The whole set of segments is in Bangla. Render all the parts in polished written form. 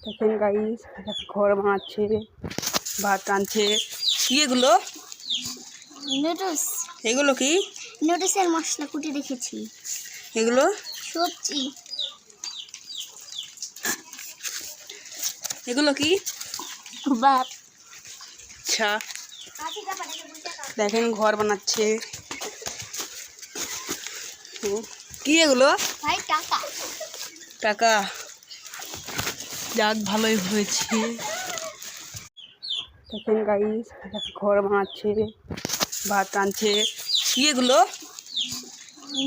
দেখেন গাইস, ঘর বানাচ্ছে, ভাত রাঁধছে। কি এগুলো? নুডলস। এগুলো কি? নুডলসের মশলা কুটে রেখেছি। এগুলো সবজি। এগুলো কি? ভাত। আচ্ছা, দেখেন ঘর বানাচ্ছে। কি এগুলো? ভাই টাকা। টাকা। যাক, ভালোই হয়েছে। দেখেন গাইস, ঘর বানাচ্ছে, ভাত রাঁধছে। কি এগুলো?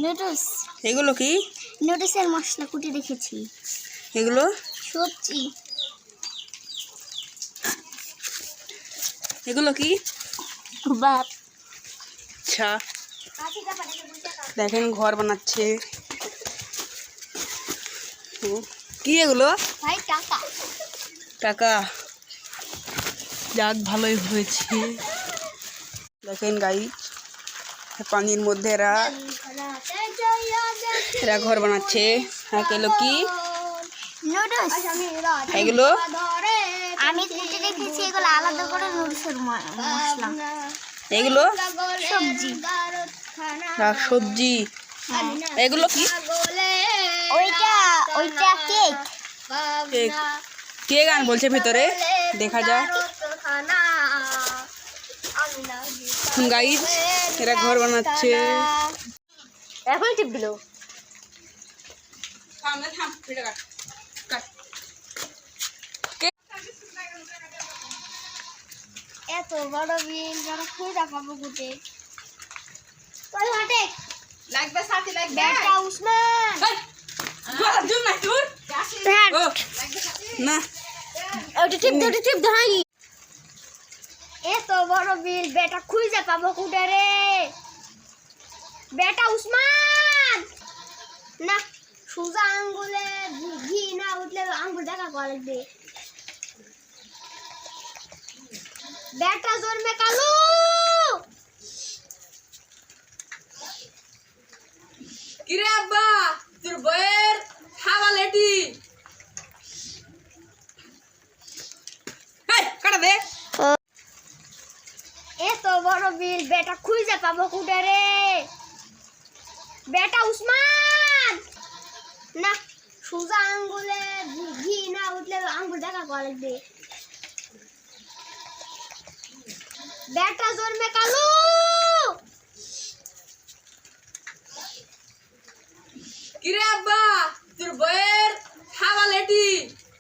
নুডলস। এগুলো কি? নুডলসের মশলা কুটে রেখেছি। এগুলো সবজি। এগুলো কি? ভাত। আচ্ছা, দেখেন ঘর বানাচ্ছে। কি এগুলো? ভাই টাকা। টাকা। যাক, ভালোই হয়েছে। দেখেন গাইস, পানির মধ্যে এরা ঘর বানাচ্ছে। এগুলো কি? নুডলস। এগুলো আমি কুটে রেখেছি, এগুলো আলাদা করে নুডলসের মশলা। এগুলো সবজি। সবজি। এগুলো কি? ওইটা কেক। কেক। কে গান বলছে ভিতরে? দেখা যায়। গাইস, এরা ঘর বানাচ্ছে। এখন টিপ দিল। এত বড় বিল যারা খুঁজা পাবো গুটে। ওই হাটে লাগবে, সাথে লাগবে। বেটা উসমান। না, ওটা টিপ দাই। এত বড় বিল বেটা খুঁজা পাবো গুটে রে। বেটা উসমান। না, সোজা আঙ্গুলে ঘি না উঠলে আঙ্গুল দেখা লাগবে। বেটা জন্মে কালু। কিরে আব্বা, তোর বইয়ের খাওয়া লেটি। কাটা দে। এত বড় বিল বেটা খুঁজে পাবো কুটে রে। বেটা উসমান। না, সোজা আঙ্গুলে ঘি না উঠলে আঙ্গুল দেখা লাগবে। বেটা জন্মে কালু। কিরে আব্বা, তোর বইয়ের খাওয়া লেটি।